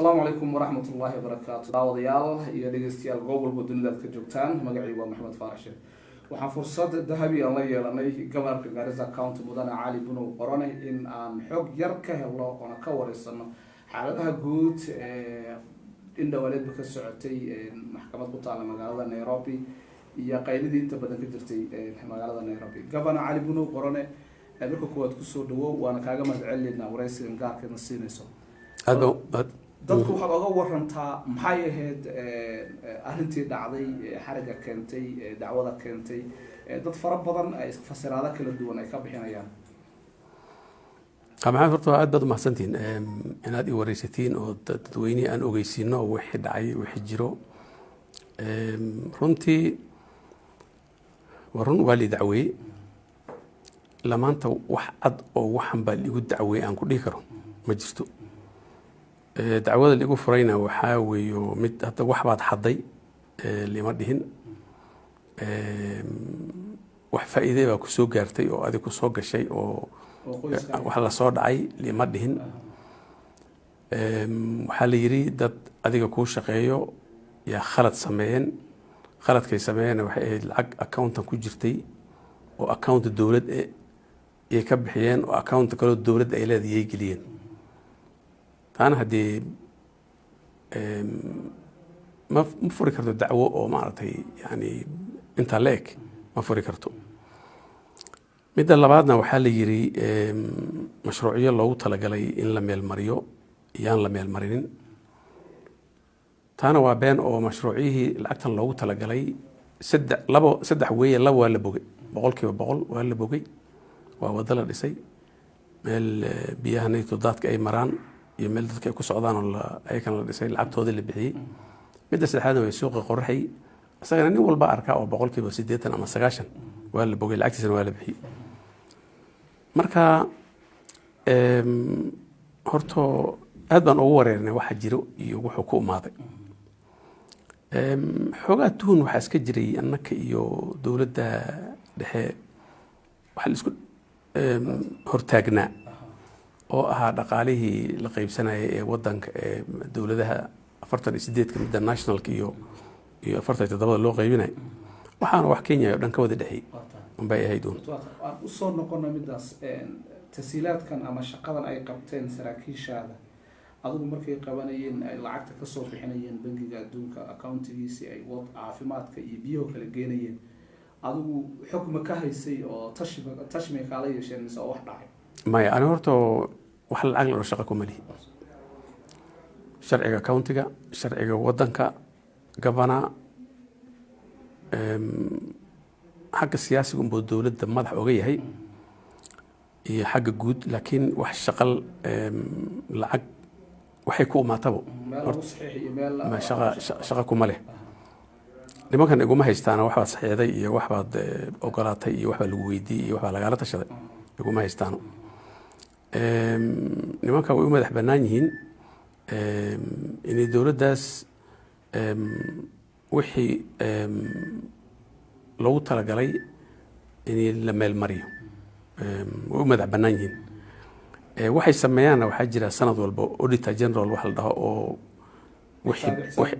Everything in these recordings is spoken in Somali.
السلام عليكم ورحمة الله وبركاته. داوديال iyo dhageystayaal gobolka dunida ka joogtaan magacaygu waa Maxamed Faarax. Waxaan fursad dahabi ah la yeelanay gobolka Garissa County mudane Cali Bunow Qorone in aan xog yar ka helo oo ka wareysano xaaladaha guud ee indhawaleedba ka socotay maxkamad ku taala magaalada Nairobi iyo qaylidii inta badan ka jirtay magaalada Nairobi. Governor Cali Bunow Qorone marka kuwaad ku soo dhawow waana kaaga mahadcelinaa wareysigan gaarka na siinayso. dadku waxaad oga warantaa maxay ahayd arrintii dhacday xariga keentay dacwada keentay dad fara badan ay fasiraado kala duwan ay ka bixinayaan. maxamed horta aad baad mahadsantiin inaad i wareysatiin oo dadweyne aan ogeysiino wixii dhacay wixii jiro runtii warun waa li dacweey lamaanta wax cad oo waxan baa ligu dacweey aan ku dhihi karo ma jirto. dacwada ligu furayna waxaa weeyo mid hadda wax baad xaday lima dhihin wax faa'iido baa ku soo gaartay oo adiga ku soo gashay oo wax la soo dhacay lima dhihin waxaa la yiri dad adiga ku shaqeeyo yaa khalad sameeyeen khaladkay sameeyeen waxay ahayd lacag accountan ku jirtay oo account dawlad ay ka bixiyeen oo account kale dawlad ay leedahay geliyeen أنا هدي ما فريكرتو دعوة أو ما أعرفي يعني أنت لك ما فريكرتو مدة اللي بعدنا وحال يجري مشروعية لو طلق لي إن لم يلمريو يان لم يلمرين تانا وبين أو مشروعيه الأكثر لو طلق لي سد حوية لا ولا بوجي بقول كيف بقول ولا بوجي ووضل الرسي مال بيها نيتو ضات أي مران يمل dadka ay ku socdaan oo ay kan la dhisay lacagtooda la bixiyay mid saddexaad way suuqa qorxay asagana nin walba arka oo 80% ama 90 waa la bogay lacagtiisa waa la bixiyay marka horto aad baan ugu wareernay waxa jiro iyo wuxuu ku umaaday xogaa tuun waxa iska jiray annaka iyo dawladda dhexe waxa la isku hortaagnaa oo ahaa dhaqaalihii la qaybsanayay ee wadanka ee dawladaha 48 kamid ah nationalka iyo 47 loo qaybinay waxaana wax Kenya oo dhan ka wada dhaxay bay ahayd u soo noqono midaas tasiilaadkan ama shaqadan ay qabteen saraakiishaada adigu markay qabanayeen ay lacagta ka soo bixinayeen bangiga adduunka accountigiisi ay wad caafimaadka iyo biyo kala geenayeen adigu xukuma ka haysay oo tashmi kala yeesheen mise wax dhacay ما أنا هرتو وحل العقل والشقة كمالي شرعي كاونتيجا شرعي ودنكا جبنا حق السياسي قم بالدولة دم مدح وجيه هي حق جود لكن وح الشقل العق وحيكون ما تبو ما شقة كمالي لما كان يقوم هيستانا واحد صحيح ذي واحد أوقاتي واحد الويدي واحد لقالته شذي يقوم هيستانا nimanka way u madax banaan yihiin inay dawladdaas wixii loogu talagalay in la meel mariyo way u madax banaan yihiin waxay sameeyaan waxa jira sanad walba auditor general wax la dhaho oo wixii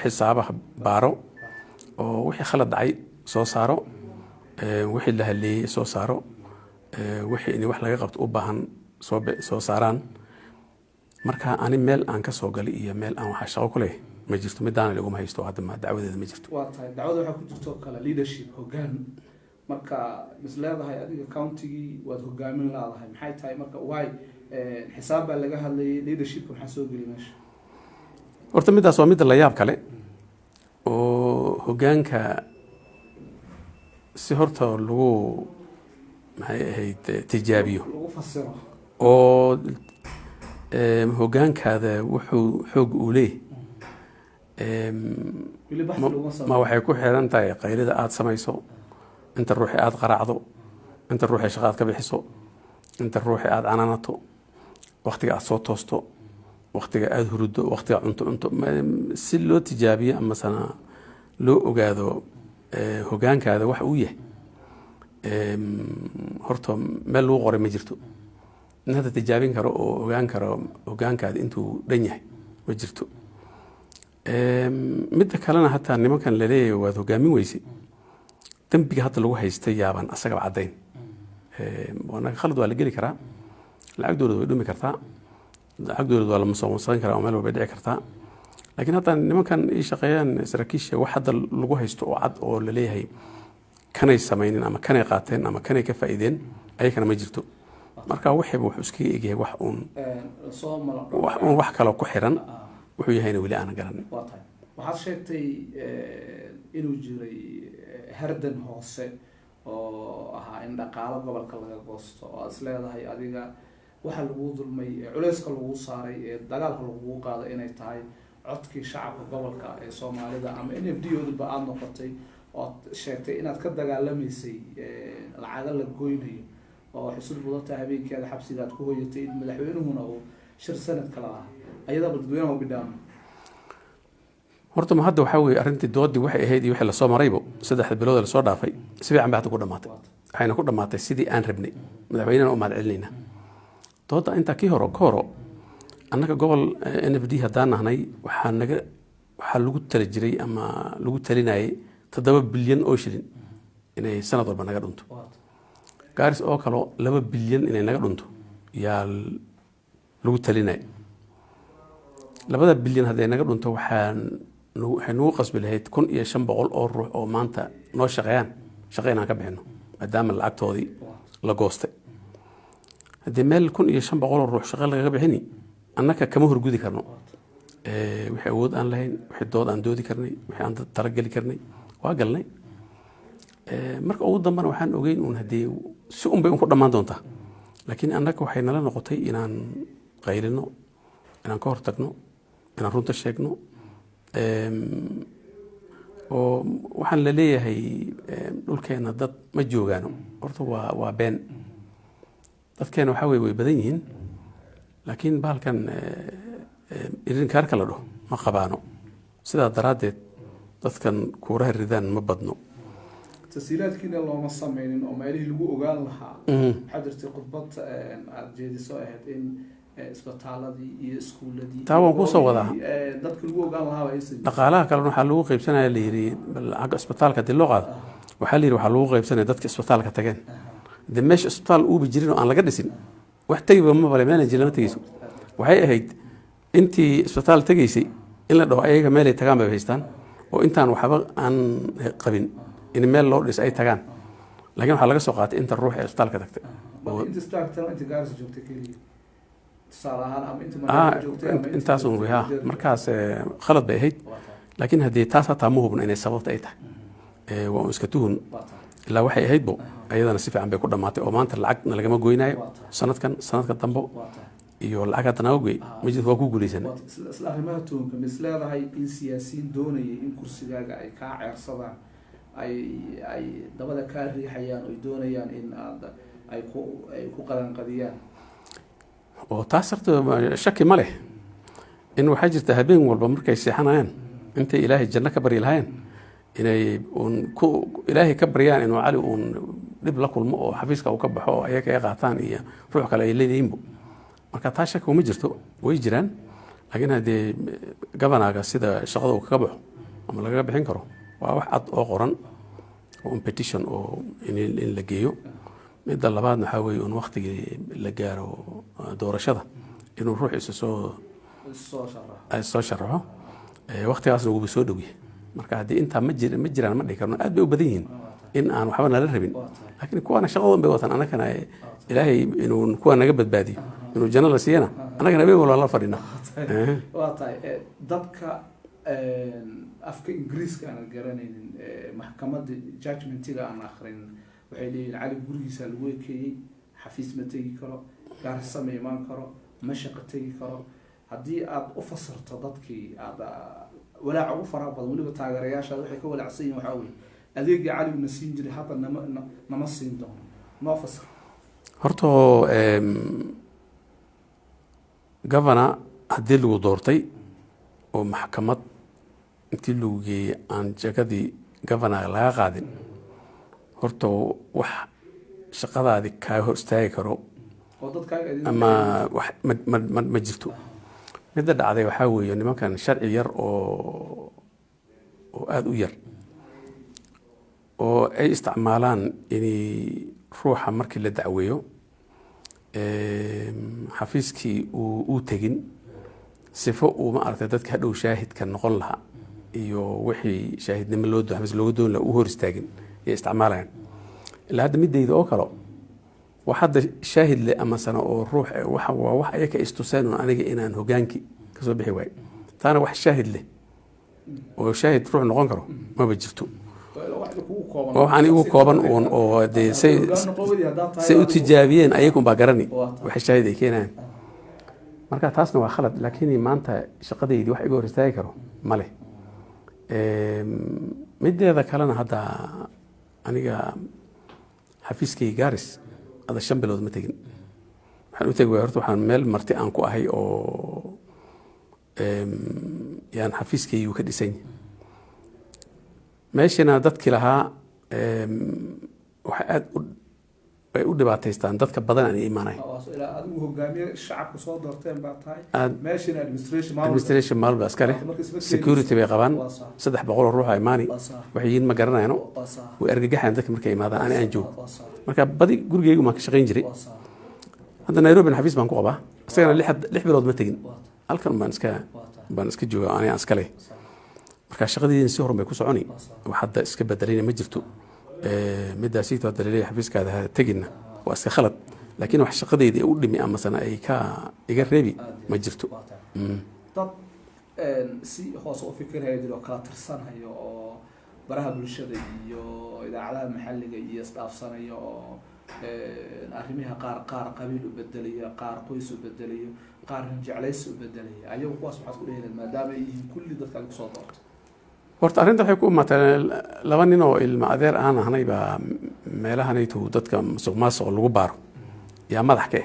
xisaabaha baaro oo wixii khalad dhacay soo saaro wixii la haleeyay soo saaro wixii in wax laga qabto u baahan soo saaraan marka ani meel aan ka soo galay iyo meel aan waxa shaqo ku leeyahay ma jirto midaan lagu ma haysto hadda ma dacwadeeda ma jirto waa tahay dacwada waxa ku jirto kala leadership hoggaan marka misleedahay adiga county waad hogaamin laadahay maxay tahay marka way xisaab baa laga hadlayay leadership waxa soo galay meesha horta midaas waa mid la yaab kale oo hoggaanka si horta lagu maxay ahayd tijaabiyo lagu fasiro oo hoggaankaada wuxuu xoog u leeyahay ma waxay ku xiran tahay qaylida aad samayso inta ruuxi aad qaraacdo inta ruuxi shaqaad ka bixiso inta ruuxi aad canaanato waqtiga aad soo toosto waqtiga aad hurdo waqtiga cunto si loo tijaabiyo ama sana loo ogaado hoggaankaada wax uu yahay horta meel lagu qoray ma jirto in hada tijaabin karo oo ogaan karo hoggaankaada intuu dhan yahay ma jirto midda kalena hataa nimankan la leeyahay waad hogaamin weyse dambiga hadda lagu haystay yaaban asagaba caddayn wanaga khalad waa la geli karaa lacag dowlad way dhumi kartaa lacag dowlad waa la musuqmaasuqin karaa oo meel walba dhici kartaa laakiin hadda nimankan ay shaqeeyaan saraakiisha wax hadda lagu haysto oo cad oo la leeyahay kanay samaynin ama kanay qaateen ama kanay ka faa'iideen ayakana ma jirto marka wixiiba wuxuu iskaga egyahay wax uun wax kaloo ku xiran wuxuu yahayna weli aanan garanin waxaad sheegtay inuu jiray hardan hoose oo ahaa in dhaqaalo gobolka laga goosto oo aad is leedahay adiga waxa lagu dulmay culeyska lagu saaray ee dagaalka lagu qaado inay tahay codkii shacabka gobolka ee Soomaalida ama NFD-ooduba aad noqotay oo sheegtay inaad ka dagaalamaysay lacag la goynayo oo xusul budata habeenkii xabsigaad ku hoyatay madaxweynuhuna oo shir sanad kala ah ayada dadweynaha u bidaan horta ma hadda waxa weeye arrintii doodii waxay ahayd iyo wixii la soo maraybo 3 bilood la soo dhaafay si fiican baa ku dhamaatay waxayna ku dhamaatay sidii aan rabnay madaxweynaha u mahad celinayna dooda inta ka horo annaga gobol NFD haddaan nahnay waxaa lagu tali jiray ama lagu talinayay 7 bilyan oo shilin inay sanad walba naga dhunto gaaris oo kale 2 bilyan inay naga dhunto yaa lagu talinay 2 bilyan hadday naga dhunto waxaan nuu qasbi lahayd 1500 oo ruux oo maanta noo shaqeynaan ka bixino maadaama lacagtoodii la goostay haddii meel 1500 oo ruux shaqo laga bixini annaka kama horgudi karno wixii awood aan lahayn wixii dood aan doodi karnay wixii aan talagali karnay waa galnay marka ugu dambana waxaan ogeyn uun haddii si unbay ku dhammaan doontaa laakiin annaka waxay nala noqotay inaan qaylino inaan ka hortagno inaan runta sheegno oo waxaan la leeyahay dhulkeena dad ma joogaano horta waa been dadkeena waxa way badan yihiin laakiin bahalkan irinkaarka la dhaho ma qabaano sidaa daraaddeed dadkan kuuraha ridaan ma badno tasiilaadkiina looma sameynin oo meelihii lagu ogaan lahaa waxaa jirtay khudbad aad jeediso ahayd in isbitaaladii iyo iskuuladii taa waan kusoo wadaa dadka lagu ogaan lahaa aysan dhaqaalaha kalena waxaa lagu qaybsanaya la yidhi lacagga isbitaalka haddii loo qaado waxaa la yidhi waxaa lagu qaybsanaya dadka isbitaalka tageen haddii meesha isbitaal uuba jirin oo aan laga dhisin wax tegiba ma bale meelan jirin lama tegeyso waxay ahayd intii isbitaal tegaysay in la dhaho ayaga meelay tagaan bay haystaan oo intaan waxba aan qabin in meel loo dhis ay tagaan laakiin waxaa laga soo qaatay inta ruux ee isbitaalka tagtay intaas un wiha markaas khalad bay ahayd laakiin haddii taas hataa ma hubno inay sababta ay tahay waa iska tuhun ilaa waxay ahaydbo ayadana si fiican bay ku dhammaatay oo maanta lacagna lagama goynayo sanadka dambo iyo lacag hadda naga goy majid waa ku guulaysan isla arrimaha tuhunka mis leedahay in siyaasiyiin doonayay in kursigaaga ay kaa ceersadaan ay dabada kaa riixayaan oo doonayaan in ay ku qalanqadiyaan oo taas horta shaki ma leh in waxaa jirta habeen walba markay seexanayaan intay ilaahay janno ka baryi lahayn inay ilaahay ka baryaan inuu cali uun dhib la kulmo oo xafiiska uu ka baxo oo ayaga ay qaataan iyo ruux kale ay leeyihiinbo marka taa shaki uma jirto way jiraan laakiin haddii gabanaga sida shaqada uu kaga baxo ama lagaga bixin karo waa wax cad oo qoran oo petition oo in la geeyo midda labaadna waxaa weeye un waqtigii la gaaro doorashada inuu ruuxiisa soo sharaxo waqtigaasna wuuba soo dhowyahay marka haddii intaa ma jiraan ma dhihi karno aad bay u badan yihiin in aan waxba nala rabin laakiin kuwaana shaqadoon bay watan annagana ilaahay inuu kuwa naga badbaadiyo inuu janno la siiyana annagana habeen walba la fadhina waa tahay dadka afka ingiriiska aan garanaynin maxkamadda judgmentiga aan akhrin waxay leeyihiin cali gurigiisa lagu ekeeyey xafiis ma tegi karo gaarisa ma imaan karo ma shaqo tegi karo haddii aad u fasirto dadkii aad walaaca ugu faraha badan weliba taageerayaashaad waxay ka walaacsan yihin waxaa weye adeegii caliguna siin jiray hadda nama siin doono noo fasir horta governor haddii lagu doortay oo maxkamad intii lagu geeyey aan jagadii governor laga qaadin horta wax shaqadaadii kaa hor istaagi karo ama wax ma jirto midda dhacday waxaa weeye nimankan sharci yar oo aada u yar oo ay isticmaalaan inay ruuxa markii la dacweeyo xafiiskii uu tegin sifo uu ma aragtay dadka hadhow shaahidka noqon lahaa iyo wixii shaahidnimo loo xafiis looga doon lahaa u hor istaagin ay isticmaalayaan ilaa hadda midayda oo kale wax hadda shaahid leh ama sana oo ruux waa wax ayaka istuseen aniga inaan hogaankii kasoo bixi waayo taana wax shaahid leh oo shaahid ruux noqon karo maba jirto waxaan igu kooban uun oo dee say u tijaabiyeen ayagun baa garani waxa shaahid ay keenayaan marka taasna waa khalad laakiin maanta shaqadeydii wax iga hor istaagi karo ma leh mideeda kalena hadda aniga xafiiskay gaaris هذا الشامبل ما تجين حنو تجوا يرتو حن مال مرتي أنكو أهي أو يعني حفيز كي يوكد يسني ماشي أنا دتك لها وحد يقول بعتيستان دتك بدن عن إيماني إلى أدوه جميع الشعب وصادر تام بعتاي ماشي administration مال بأسكالي security بيقبان صدق بقول الروح إيماني وحيين ما جرنا يعني وأرجع عندك مركي ماذا أنا أنجو marka badi gurigeygu ma ka shaqeyn jiray hadda Nairobi xafiis baan ku qabaa asagana lix bilood ma tagin halkan baan iska joogaa aan iska leh marka shaqadeedii si hormay ku soconi wax hadda iska bedelayna ma jirto midaasiito dalilay xafiiskaada tagina waa iska khalad laakiin wax shaqadeedii u dhimi ama sana ay ka iga reebi ma jirto dad si hoos u fikiraya dilo kala tirsanayo oo baraha bulshada iyo idaacadaha maxalliga iyo isdhaafsanayo oo arrimaha qaar qabiil u bedelayo qaar qoys u bedelayo qaar jeclays u bedelayo ayagu kuwaas waxaad ku dheelayeen maadaama ay yihiin kulli dadka ay ku soo doorto horta arrinta waxay ku imaatay laba nin oo ilma adeer aan ahnay baa meelahanaytu dadka musuqmaasuq lagu baaro yaa madax ka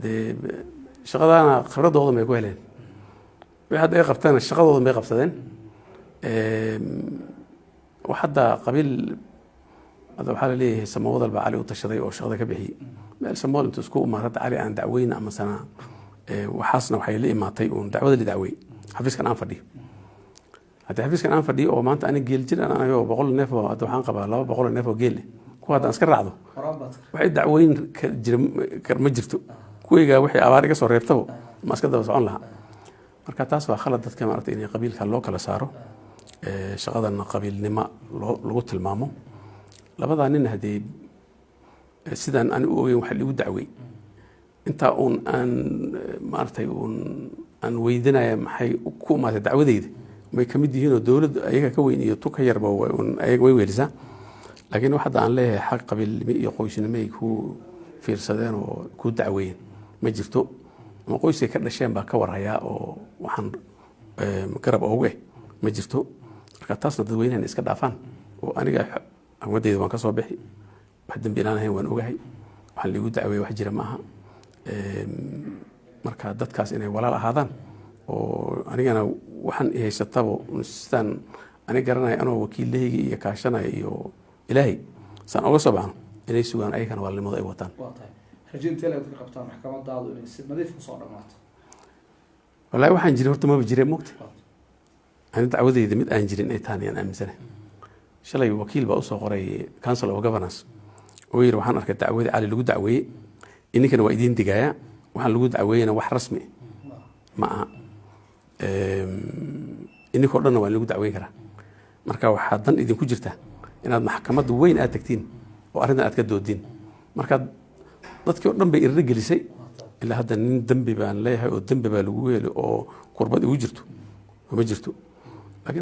dee shaqadana khibradooda may ku heleen wixii hadda ay qabtaan shaqadooda may qabsadeen وحتى قبيل هذا وحال ليه سموه ذا علي وتشري أو شغله كبيهي ما سموه أنتوا سكوا ما رد علي عن دعوين أما سنة وحاسنا وحيلي ما طيقون دعوة اللي دعوي حفيز كان أنفردي هذا حفيز كان أنفردي أو ما أنت أنا جيل جدا أنا يو بقول النفو أدوحان قبل الله بقول النفو جيل كوا هذا أسكر عضو وحيد دعوين كرمجرتو كويجا وحي أبارك صور يرتبو ما أسكر ده بس عن لها مركاتاس وخلت كما رتيني قبيل كان كلا سارو shaqadana qabiilnimo lagu tilmaamo labada nin hadii sidaan aan u ogeyn waxa lagu dacway inta aan maartay aan weydinaya maxay ku maata dacwadeyda way kamid yihiin oo dawladda ayaga ka weyn iyo tuka yarba ayaga way weelisa laakiin waxa aan leeyahay xaq qabiilnimo iyo qoysnimo ay ku fiirsadeen oo ku dacweeyeen ma jirto ma qoyska ka dhasheen baa ka warhaya oo waxaan garab oge ma jirto marka taasna dadweynahan iska dhaafaan oo aniga amadeyda waan ka soo bixi wax dambi aan ahayn waan ogahay waxaan lagu dacweeyay wax jira maaha marka dadkaas inay walaal ahaadaan oo anigana waxaan haysatabo sidaan aniga garanay anoo wakiilahayga iyo kaashanay iyo ilaahay san uga soo baxno inay sugaan ayagana walnimada ay wataan rajinta la qabtaa maxkamadaadu inay si nadiif u soo dhamaato wallahi waxaan jiray horta ma jiray moogta أنا تعودي إذا مد أنجلين أي ثاني أنا أمزنه شلي وكيل بأوصل قري كانسل أو جفرنس وير وحنا أركض تعودي على اللي دعوي إني كانوا وايدين دقايا وحنا اللي دعوي أنا واحد رسمي مع إني كلنا واللي دعوي كره مركا وحدن إذا كجرته إن المحكمة وين أتكتين وأردنا أتكدوا الدين مركا ضد كورن بيرجع لشيء إلا هذا الدم بيبان ليه والدم بيبالوه أو قربان وجرته وما جرته